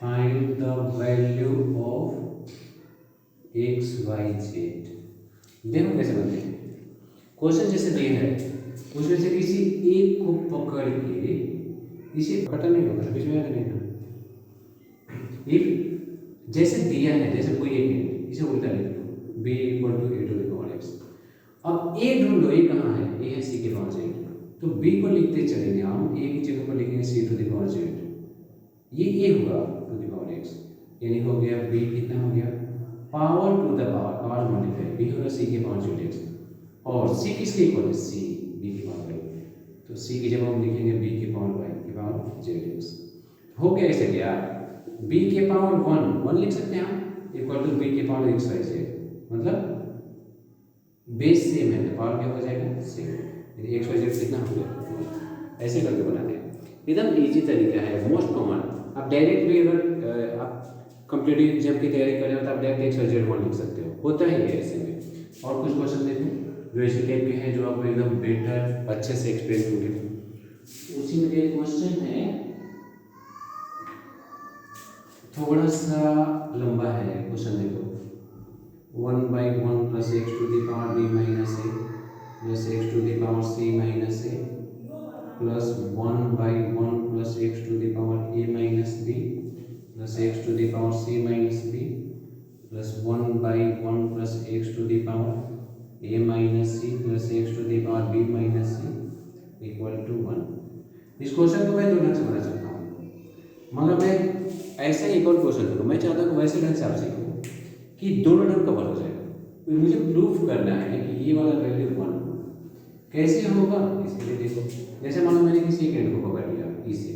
Find the value of X Y Z. देखो कैसे बनते हैं क्वेश्चन। जैसे दिया है उसमें से किसी एक को पकड़ के, इसे पकड़ा नहीं होगा बीच में नहीं ना, इफ जैसे दिया है, जैसे कोई एक है, इसे उल्टा लिख दो b equal to A to the power X. अब ए ढूंढ लो, ए कहाँ है, ए है सी के पावर जेड, तो b को लिखते चलेंगे हम, ए की जगह पर लिखेंगे सी टू द पावर जेड, ये ए हुआ टू द पावर एक्स, यानी हो गया b कितना हो गया power to the power multiply b होगा सी के पावर जेड एक्स, और c किसके इक्वल है सी b की पावर वाई, तो c की जगह हम लिखेंगे b की पावर वाई की पावर जेड एक्स। हो गया ऐसे क्या, b के पावर 1 लिख सकते हैं हम इक्वल टू b के पावर एक्स वाई जेड, मतलब बेस सेम है तो पावर क्या हो जाएगा सेम, यानी एक्स वाई जेड कितना हो गया, ऐसे करके बनाते हैं। एकदम इजी तरीका है, मोस्ट कॉमन। आप डायरेक्ट भी अगर आप कॉम्पिटिटिव एग्जाम की तैयारी कर रहे हो तो आप डायरेक्ट एक्स वाई जेड 1 लिख सकते हो, होता ही है ऐसे में। और कुछ क्वेश्चन देखो जो ऐसे टाइप के हैं जो आपको एकदम बेटर अच्छे से एक्सप्लेन होंगे। उसी में एक क्वेश्चन है, थोड़ा सा लंबा है क्वेश्चन, देखो 1/1 plus X to the power b minus A plus X to the power c minus A plus 1/1 plus X to the power a minus b plus X to the power c minus b plus 1/1 plus X to the power a minus c plus X to the power b minus c equal to 1। इस question को मैं दो ढंग से बना सकता हूँ, मगर मैं ऐसा एक और क्वेश्चन देखो, मैं चाहता हूँ वैसे ढंग से आप सीखो कि दोनों ढंग कवर हो जाएगा। तो मुझे प्रूफ करना है कि ये वाला वैल्यू 1 कैसे होगा, इसके लिए देखो जैसे मानो मैंने किसी एक एंड को पकड़ लिया इसे,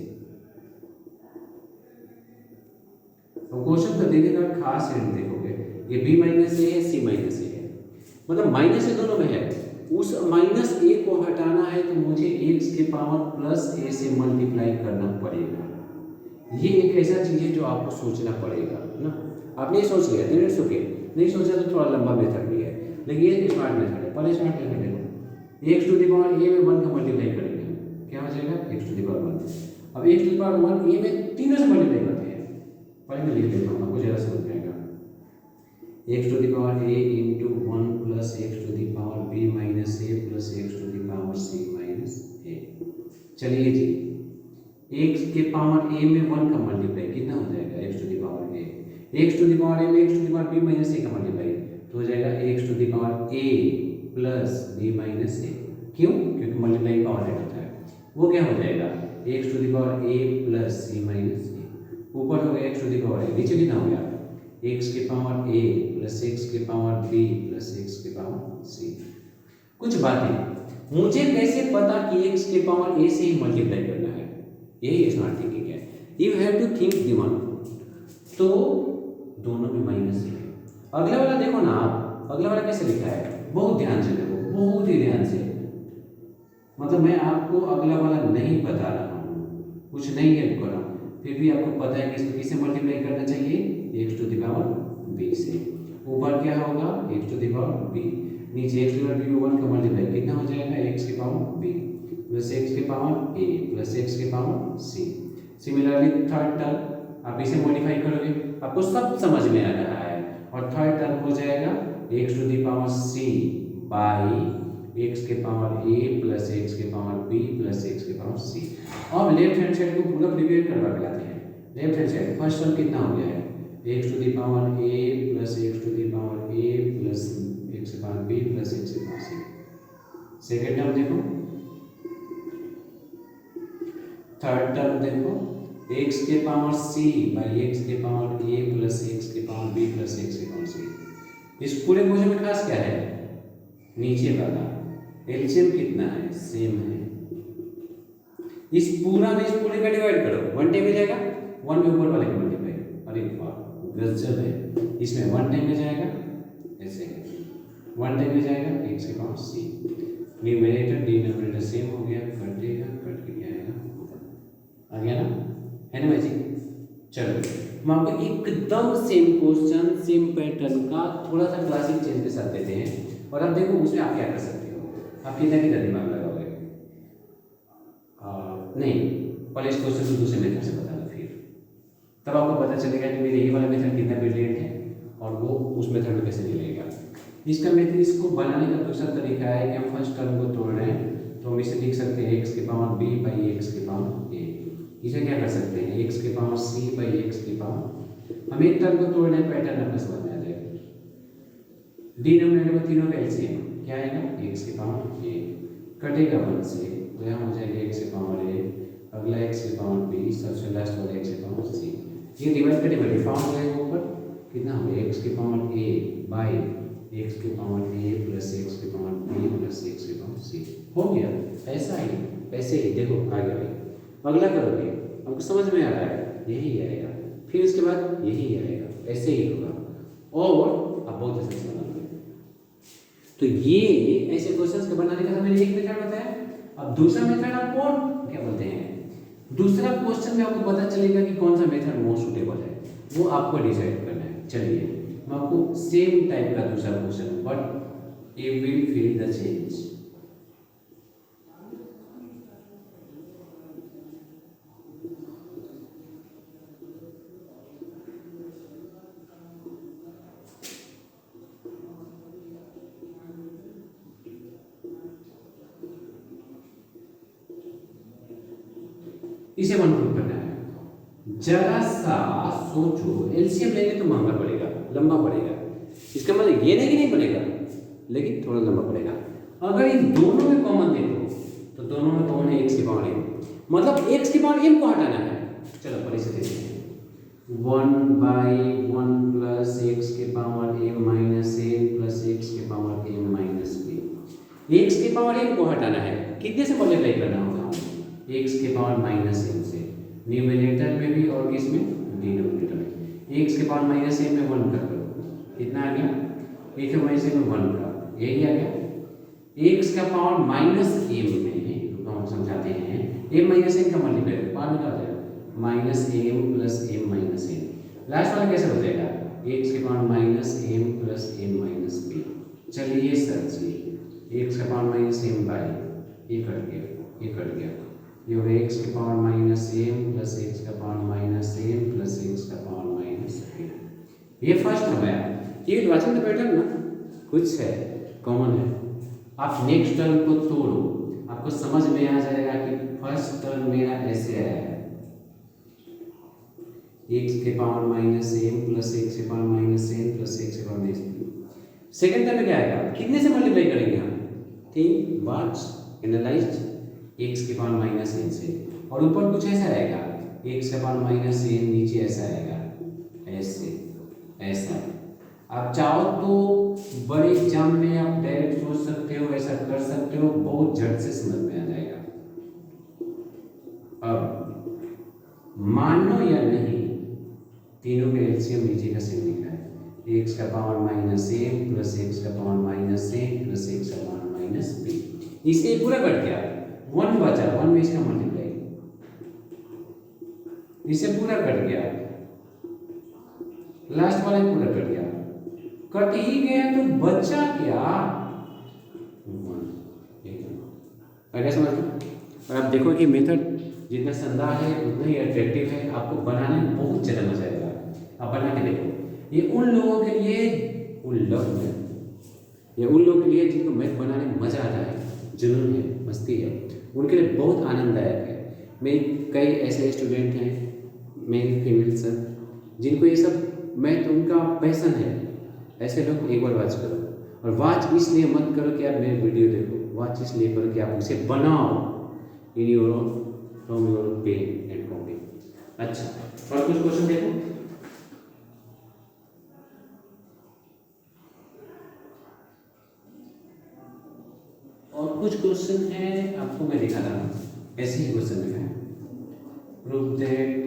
तो क्वेश्चन को देखने का खास एंड देखोगे, ये b माइनस ए है c माइनस ए है, मतलब माइनस ए दोनों में है, उस माइनस ए को हटाना है तो मुझे एक्स के पावर प्लस ए से मल्टीप्लाई करना पड़ेगा। ये एक ऐसा चीज है जो आपको सोचना पड़ेगा ना, आप नहीं सोच लिया तो इट्स ओके, नहीं सोचा तो थोड़ा लंबा मेथड भी है, लेकिन ये स्मार्ट मेथड है। पहले स्मार्ट मेथड देखो, x to the power A में 1 का मल्टीप्लाई करेंगे, क्या हो जाएगा एक्स टू द पावर 1। अब एक्स टू द पावर 1 ए में तीनों से मल्टीप्लाई करते हैं, पहले मैं लिख देता हूँ आपको ज़्यादा समझ में आएगा। X to the power A into 1 plus X to the power B minus A plus X to the power C minus A. चलिए जी, एक्स के पावर ए में 1 का मल्टीप्लाई कितना हो जाएगा X to the power A, X to the power A में X to the power B minus A का मल्टीप्लाई तो हो जाएगा X to the power A plus B minus A. क्यों, क्योंकि मल्टीप्लाई पावर ऐड होता है, वो क्या हो जाएगा X to the power A plus C minus A, ऊपर हो गया X to the power A, नीचे कितना हो गया एक्स के पावर ए प्लस एक्स के पावर बी प्लस एक्स के पावर सी। कुछ बातें मुझे कैसे पता कि एक्स के पावर ए से ही मल्टीप्लाई करना है, यही स्मार्ट थिंकिंग है। यू हैव टू थिंक दिमाग, तो दोनों में माइनस है। अगला वाला देखो ना आप, अगला वाला कैसे लिखा है, बहुत ध्यान से देखो, बहुत ही ध्यान से, मतलब मैं आपको अगला वाला नहीं बता रहा हूँ, कुछ नहीं हेल्प कर रहा हूँ, फिर भी आपको पता है कि इसको किससे मल्टीप्लाई करना चाहिए X to the power B से। ऊपर क्या होगा X to the power B, नीचे X to the power B में 1 का मल्टीप्लाई कितना हो जाएगा एक्स के पावर बी प्लस एक्स के पावर ए प्लस एक्स के power C. Similarly third term आप इसे मॉडिफाई करोगे, आपको सब समझ में आ रहा है, और थर्ड टर्म हो जाएगा X to the power C by x के पावर ए प्लस एक्स के पावर बी प्लस एक्स के पावर सी। अब लेफ्ट हैंड साइड को पूरा प्रिपेयर करवा के लाते हैं। Left hand side first term कितना हो गया है X to the power A plus X to the power A plus x के पावर बी प्लस एक्स के पावर सी। सेकेंड टर्म देखो, थर्ड टर्म देखो एक्स के पावर सी बाई एक्स के पावर ए प्लस एक्स के power B plus x के power C. इस पूरे क्वेश्चन में खास क्या है, नीचे वाला एलसीएम कितना है सेम है, इस पूरा में इस पूरे का डिवाइड करो 1 टाइम में जाएगा, 1 में ऊपर वाले का मल्टीप्लाई, अरे वाह गजब है, इसमें 1 टाइम में जाएगा, ऐसे 1 टाइम में जाएगा एक्स के पावर सी, न्यूमरेटर डिनोमिनेटर सेम हो गया, कटेगा कट के आएगा, आ गया ना, है ना भाई जी। चलो हम आपको एकदम सेम क्वेश्चन सेम पैटर्न का थोड़ा सा क्लासिक चेंज के साथ देते हैं, और अब देखो उसमें आप क्या कर सकते हो, आप कितना दिमाग लगाओगे, नहीं पहले इस क्वेश्चन को दूसरे मेथड से बताना, फिर तब आपको पता चलेगा कि मेरे ये वाला मेथड कितना ब्रिलियंट है और वो उस मेथड में कैसे चलेगा। इसका मेथड, इसको बनाने का दूसरा तरीका है कि हम फर्स्ट टर्म को तोड़ रहे हैं तो हम इसे लिख सकते हैं एक्स के पावर बी बाई एक्स के पावर ए। इसे क्या कर सकते हैं, एक्स के पावर सी बाई एक्स के पावर, हम एक टर्म को तोड़ रहे हैं, पैटर्न आपको समझ में आ जाएगा। डिनोमिनेटर में तीनों का एलसीएम क्या आएगा, एक्स के पावर ए, कटेगा 1 से तो यहाँ हो जाएगा एक्स के पावर ए, अगला एक्स के पावर बी, सबसे लास्ट वाला एक्स के पावर सी। ये डिवाइड का डिवाइड फॉर्म हो जाएगा ऊपर कितना हो गया, एक्स के पावर ए बाई एक्स के पावर ए प्लस एक्स के पावर बी प्लस एक्स के पावर सी। हो गया, ऐसा ही ऐसे ही देखो आ गया भाई। अगला करोगे हमको समझ में आ रहा है, यही आएगा, फिर उसके बाद यही आएगा, ऐसे ही होगा और आप बहुत अच्छे से बनाओगे। तो ये ऐसे क्वेश्चंस को बनाने का मैंने एक मेथड बताया। अब दूसरा मेथड आपको क्या बोलते हैं, दूसरा क्वेश्चन में आपको पता चलेगा कि कौन सा मेथड मोस्ट सुटेबल है, वो आपको डिसाइड करना है। चलिए मैं आपको सेम टाइप का दूसरा question, but you will feel the change. इसे वन प्रूफ करना है। जरा सा सोचो, एलसीएम लेंगे तो महंगा पड़ेगा, लंबा पड़ेगा। इसका मतलब ये नहीं कि नहीं पड़ेगा, लेकिन थोड़ा लंबा पड़ेगा। अगर इन दोनों में कॉमन देखो तो दोनों में कॉमन है एक्स की पावर एम, मतलब एक्स की पावर एम को हटाना है। चलो पहले से देखते हैं, 1/1 प्लस एक्स के power M minus M plus x के power M minus B. X के पावर एम को हटाना है, कितने से मल्टीप्लाई करना होगा, एक्स के पावर माइनस एम से, न्यूमिनेटर में भी और किसमें, डिनोमिनेटर में। एक्स के पावर माइनस एम में 1 कर दो, कितना आ गया, एक के माइनस एम में 1 का, यही आ गया। एक्स का पावर माइनस एम में तो हम समझाते हैं, एम माइनस एम का मल्टीप्लाई पावर में क्या हो जाएगा, minus M plus M minus M. Last वाला कैसे हो जाएगा, एक्स के power minus M plus M minus B. चलिए ये सर जी, एक्स का पावर माइनस एम बाई, ये कट गया, ये कट गया, ये हो गया एक्स के power minus M plus x का power minus M plus x का पावर माइनस एम। ये फर्स्ट हो गया। ये वाचन पैटर्न ना कुछ है कॉमन है। आप नेक्स्ट टर्म को तोड़ो, आपको समझ में आ जाएगा कि फर्स्ट टर्म मेरा ऐसे आया है, एक्स के power minus M plus x के power minus M plus x के power minus m. Second term में क्या आएगा, कितने से मल्टीप्लाई करेंगे हम, थिंक वाट्स एनालाइज्ड, एक्स के पावर माइनस एन से, और ऊपर कुछ ऐसा आएगा, एक्स के पावर माइनस एन, नीचे ऐसा आएगा, ऐसे ऐसा। आप चाहो तो बड़े एग्जाम में आप डायरेक्ट सोच सकते हो, ऐसा कर सकते हो, बहुत झट से समझ में आ जाएगा। अब मानो या नहीं, तीनों के एलसीएम नीचे का सेम लिखा है, एक्स का power minus n plus x का power minus n plus x का पावर माइनस बी। इसे पूरा कट गया, 1 बचा, 1 में इसका मल्टीप्लाई, इसे पूरा कट गया, लास्ट वाला पूरा कट गया, कट ही गया तो बचा क्या, 1। समझ लो। और आप देखो कि मेथड जितना शानदार है उतना ही अट्रैक्टिव है, आपको बनाने में बहुत ज़्यादा मजा आएगा। आप बना के देखो। ये उन लोगों के लिए, ये उन लोगों के लिए जिनको मैथ बनाने में मजा आता है, जुनून है, मस्ती है, उनके लिए बहुत आनंददायक है। मैं कई ऐसे स्टूडेंट हैं, मेल फीमेल सर, जिनको ये सब मैथ उनका पैसन है, ऐसे लोग एक बार वॉच करो। और वॉच इसलिए मत करो कि आप मेरे वीडियो देखो, वॉच इसलिए करो कि आप उसे बनाओ in your from your pen and copy. अच्छा, और कुछ क्वेश्चन देखो। और कुछ क्वेश्चन है, आपको मैं दिखा रहा हूँ, ऐसे ही क्वेश्चन है। प्रूव दैट,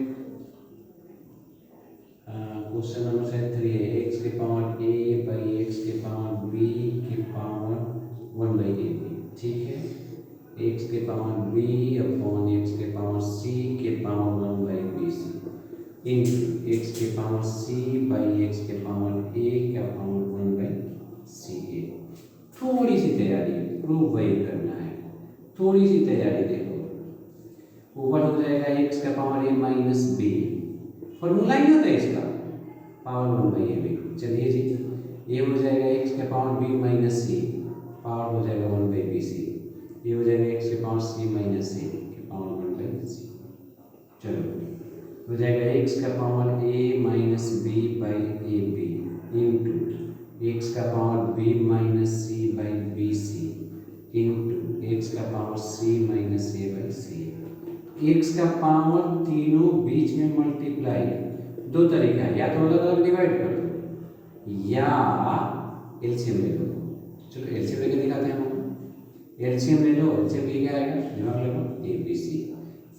क्वेश्चन नंबर 3 है, एक्स के पावर ए बाई एक्स के पावर बी के पावर 1 बाई ए बी। ठीक है, एक्स के पावर बी अपॉन एक्स के पावर सी के power 1 by b c into x के पावर सी बाई एक्स के पावर ए का पावर 1 बाई सी ए। थोड़ी सी तैयारी, प्रूव वही करना है, थोड़ी सी तैयारी देखो। ऊपर हो जाएगा एक्स का power a minus B, formula ही होता है इसका, पावर 1 बाई ए बी। चलिए जी, ये हो जाएगा एक्स के पावर बी माइनस सी, पावर हो जाएगा 1 बाई बी सी। ये हो जाएगा एक्स के पावर सी माइनस सी के पावर 1 बाई सी। चलो हो जाएगा एक्स का power a minus b by a b into x का power B minus c by b c into x का power C minus a by c. X का power तीनों बीच में मल्टीप्लाई, दो तरीका है, या तो अलग अलग डिवाइड कर दो या एलसीएम ले लो। चलो एलसीएम लेके दिखाते हैं हम। एलसीएम ले लो, एलसीएम ले क्या आएगा, दिमाग लगा, ए b c.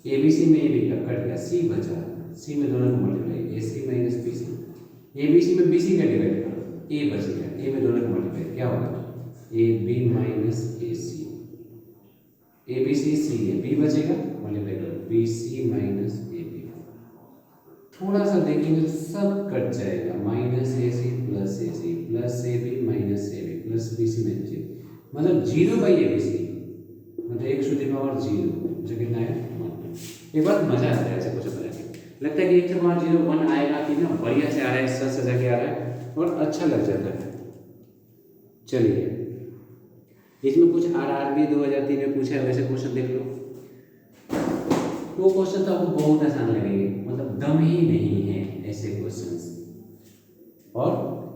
A b c में ए बी का कट गया, सी बचा, सी में दोनों को multiply, a c minus b c. A b c में बी सी का डिवाइड करो, ए बच गया, ए में दोनों को मल्टीप्लाई, क्या होगा, a b minus a c. A b c c है, बी बचेगा, मल्टीप्लाई करो, b c minus a b. थोड़ा सा देखेंगे सब कट जाएगा, minus a c plus a b minus a b plus b c minus a b, मतलब 0 by a b सी, मतलब 1 टू द पावर 0, जो कितना है 1। एक बात मजा आता है ऐसे कुछ बना के, लगता है कि 1 टू द पावर 0 1 आएगा कि ना, बढ़िया से आ रहा है, सच सजा के आ रहा है और अच्छा लग जाता है। चलिए इसमें कुछ आरआरबी 2003 में पूछा है, वैसे क्वेश्चन देख लो। वो क्वेश्चन तो आपको बहुत आसान लगेंगे, मतलब दम ही नहीं है ऐसे क्वेश्चंस। और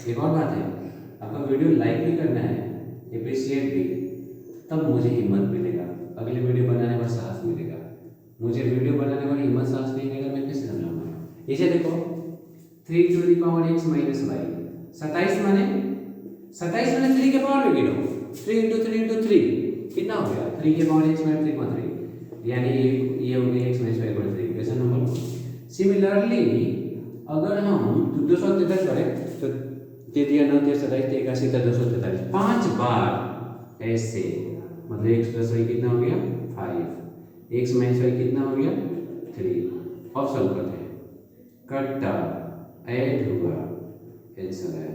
एक और बात है, आपका वीडियो लाइक भी करना है, अप्रिशिएट भी, तब मुझे हिम्मत मिलेगा, अगले वीडियो बनाने का साहस मिलेगा। मुझे वीडियो बनाने का हिम्मत साहस नहीं मिलेगा, मैं कैसे समझाऊंगा। इसे देखो 3 to the power x minus y, 27 माने 3 के पावर में गिनो, 3 इंटू 3 इंटू 3 कितना हो गया, 3 के पावर x माइनस 3, यानी ये हो गया x माइनस वाई बराबर 3। Question number 1। सिमिलरली अगर हम 243 करें तो दे दिया 9 3 27 81 243, 5 बार ऐसे, मतलब x प्लस वाई कितना हो गया 5, x माइनस वाई कितना हो गया 3। अब सॉल्व करते हैं, कट्टा ऐड हुआ, आंसर है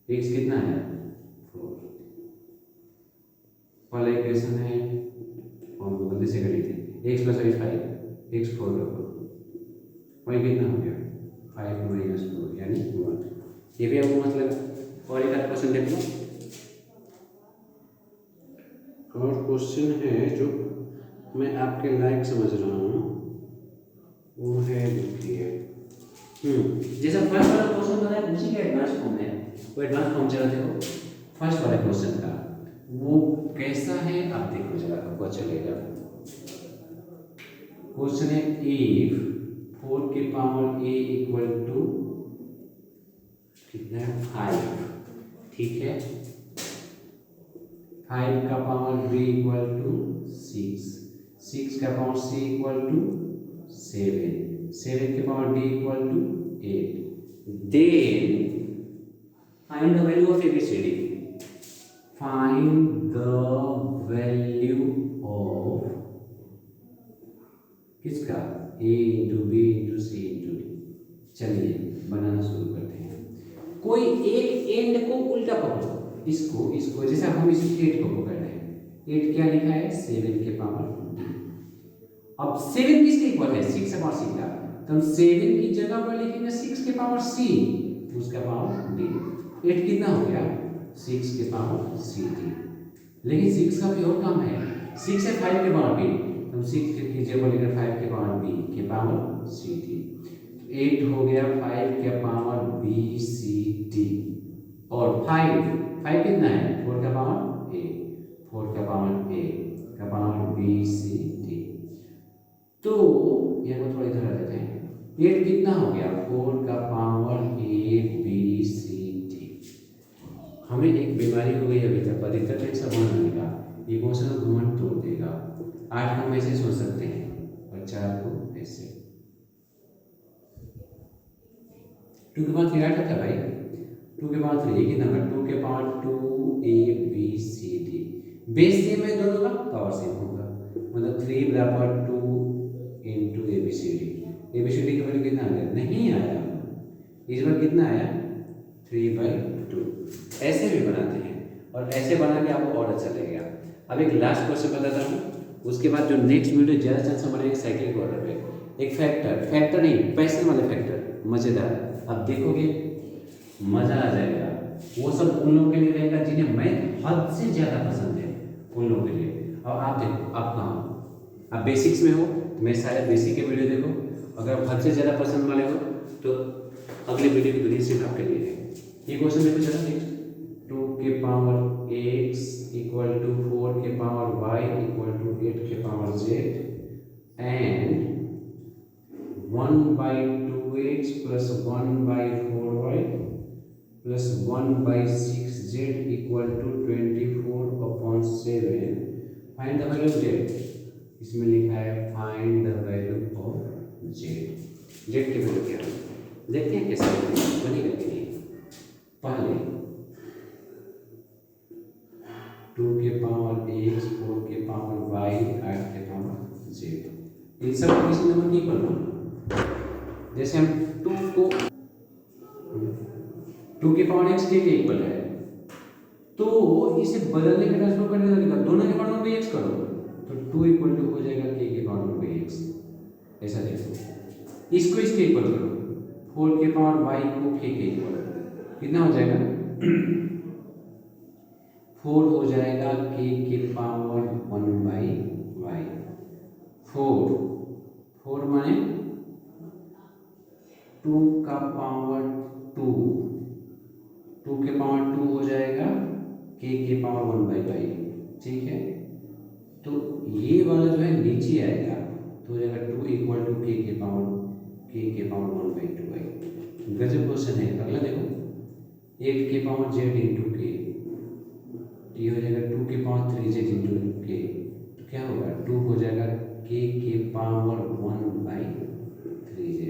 x कितना है 4। वाला इक्वेशन है और गलती से करी थी, x प्लस वाई 5, x 4 रखो, वाई कितना हो गया 5 माइनस 4 यानी 1। ये भी आपको मत लगा। और एक आध क्वेश्चन देख लो, और क्वेश्चन है जो मैं आपके लायक समझ रहा हूँ, वो है देखिए, जैसा फर्स्ट वाला क्वेश्चन बनाया उसी का एडवांस फॉर्म है, वो एडवांस फॉर्म चला देखो फर्स्ट वाले क्वेश्चन का, वो कैसा है आप देखो जरा, आपको चलेगा। क्वेश्चन है इफ 4 के पावर a इक्वल टू कितना है 5, ठीक है, 5 का पावर b इक्वल टू 6, 6 का पावर c इक्वल टू 7, 7 के power d equal to 8, then find the value of ABCD, find the value of किसका, a into b into c into d. चलिए बनाना शुरू करते हैं। कोई एक एंड को उल्टा पकड़ो, इसको इसको, जैसे हम इस 8 को पकड़ रहे हैं, 8 क्या लिखा है 7 के पावर d। अब 7 किसके इक्वल है 6 पावर c का, तो हम 7 की जगह पर लिखेंगे 6 के पावर c, उसका पावर d। 8 कितना हो गया 6 के पावर c d, लेकिन 6 का भी और काम है, 6 है 5 के पावर b, हम 6 की जगह लिखेंगे 5 के पावर b के पावर c d। 8 हो गया 5 के पावर b c d, और 5 कितना है 4 का पावर a, 4 का पावर a का पावर b c d। तो ये को थोड़ा इधर आ देते हैं, 8 कितना हो गया 4 का power a b c d। हमें एक बीमारी हो गई अभी तक, अधिकतर टेंशन बनाने का, ये क्वेश्चन घुमंड तोड़ देगा। 8 हम ऐसे सोच सकते हैं और 4 को ऐसे, 2 के पावर 3 8 था भाई, 2 के पावर 3 कितना होगा 2 के power 2 a b c d, base same है दोनों का, पावर सेम होगा, मतलब 3 बराबर 2 into a b c d. A b c d का वैल्यू कितना आ गया, नहीं आया, इस बार कितना आया 3/2। ऐसे भी बनाते हैं, और ऐसे बना के आपको और अच्छा लगेगा। अब एक लास्ट क्वेश्चन बताता हूँ, उसके बाद जो नेक्स्ट वीडियो ज़्यादा चांस बनेगा साइक्लिक ऑर्डर पे, एक फैक्टर नहीं, पैसे वाले फैक्टर मज़ेदार। अब देखोगे मज़ा आ जाएगा। वो सब उन लोगों के लिए रहेगा जिन्हें मैथ हद से ज़्यादा पसंद है, उन लोगों के लिए। और आप देखो, आप कहाँ, आप बेसिक्स में हो, मैं शायद बेसिक के वीडियो देखो। अगर आप हद से ज़्यादा पसंद वाले हो तो अगले वीडियो की दुनिया सिर्फ आपके लिए है। ये क्वेश्चन देखो चलो नेक्स्ट, 2 के पावर x इक्वल टू 4 के पावर y इक्वल टू 8 के power z and 1/2x plus 1/4y plus 1/6z equal to 24/7। Find the value of z। इसमें लिखा है find the value of z। z की value क्या है देखते हैं कैसे बनेगा कि नहीं। पहले 2 के पावर x 4 के पावर y 8 के पावर z, इन सब को किसी नंबर की इक्वल बनाना। जैसे हम 2 के पावर x के इक्वल है, तो इसे बदलने का ट्रांसफॉर्म करने का तरीका दोनों के पावर में x करो तो 2 इक्वल टू हो जाएगा k के पावर में x। ऐसा देखो, इसको इसके इक्वल करो, 4 के पावर y को k के इक्वल, कितना हो जाएगा 4 हो जाएगा k के पावर 1/y। 4 माने 2 का पावर 2, 2 के पावर 2 हो जाएगा k के पावर 1/y। ठीक है, तो ये वाला जो है नीचे आएगा तो हो जाएगा 2 इक्वल टू k के पावर 1/2y। गजब क्वेश्चन है। अगला देखो, 8 के पावर z इंटू k, ये हो जाएगा 2 के पावर 3z इंटू k, तो क्या होगा 2 हो जाएगा k के पावर 1/3z।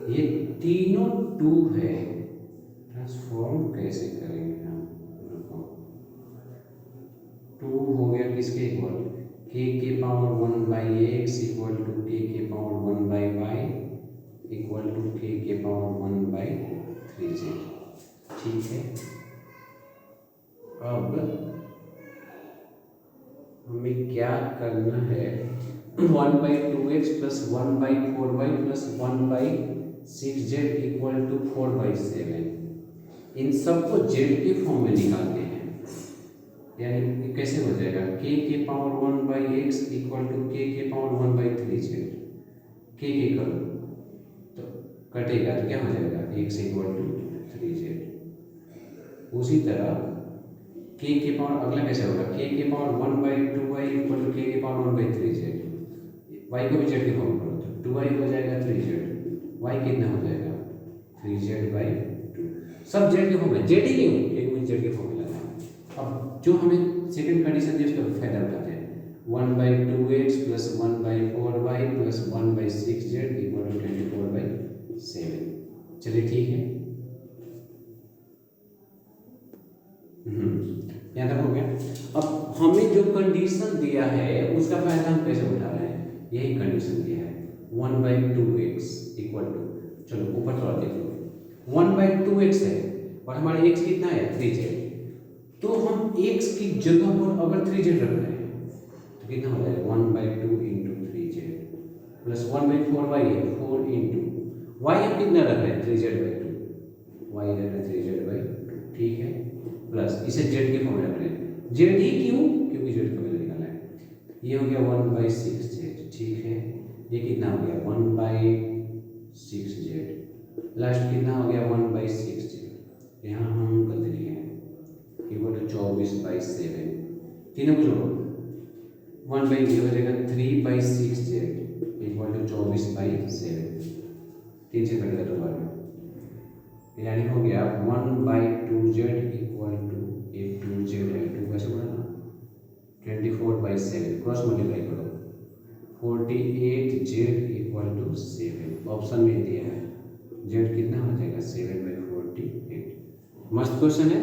ये तीनों 2 है, ट्रांसफॉर्म कैसे करेंगे हम? 2 हो गया किसके इक्वल, k के power 1/x equal to k के power 1/y equal to k के पावर 1/3z। ठीक है, अब हमें क्या करना है, 1/2x plus 1/4y plus 1/6z equal to 4/7, इन सबको z के फॉर्म में निकालते हैं। यानी कैसे हो जाएगा, k के power 1/x equal to k के पावर 1/3z, k के करो तो कटेगा तो क्या हो जाएगा x इक्वल टू 3z। उसी तरह k के पावर अगला कैसे होगा, k के power 1/2y equal to k के पावर 1/3z, y को भी z के फॉर्म करो तो 2y हो जाएगा 3z, y कितना हो जाएगा 3z/2। सब z के फॉर्म में, z ही क्यों, एक मुझे z के फॉर्म में लाना है। अब जो हमें सेकंड कंडीशन दी उसका फायदा उठाते हैं, 1/2x plus 1/4y plus 1/6z equal to 24/7। चलिए ठीक है, यहाँ तक हो गया। अब हमें जो कंडीशन दिया है उसका फायदा हम कैसे उठा रहे हैं, यही कंडीशन दिया है 1/2x इक्वल टू, चलो ऊपर थोड़ा देख लो, 1/2x है और हमारे x कितना है 3z, तो हम x की जगह पर अगर 3z रख रहे हैं तो कितना हो जाएगा 1/2 इंटू 3z प्लस 1/4y है 4 इंटू y हम कितना रख रहे हैं 3z/2, y रख रहे हैं 3z/2। ठीक है, प्लस इसे z के फॉर्म में रख रहे हैं, z ही क्यों, क्योंकि z का वैल्यू निकाला है। ये हो गया 1/6z। ठीक है, ये कितना हो गया 1/6z, लास्ट कितना हो गया 1/6z, यहाँ हम गलती लिखे हैं इक्वल टू 24/7। तीनों को जोड़ो 1/, हो जाएगा 3/6z इक्वल टू 24/7, 3 से कटेगा तो बार में, यानी हो गया 1/2z इक्वल टू 2z है, 2 कैसे बढ़ाना 24/7, क्रॉस मल्टीप्लाई करो 48z इक्वल टू 7। ऑप्शन में दिया है z कितना हो जाएगा 7/48। मस्त क्वेश्चन है।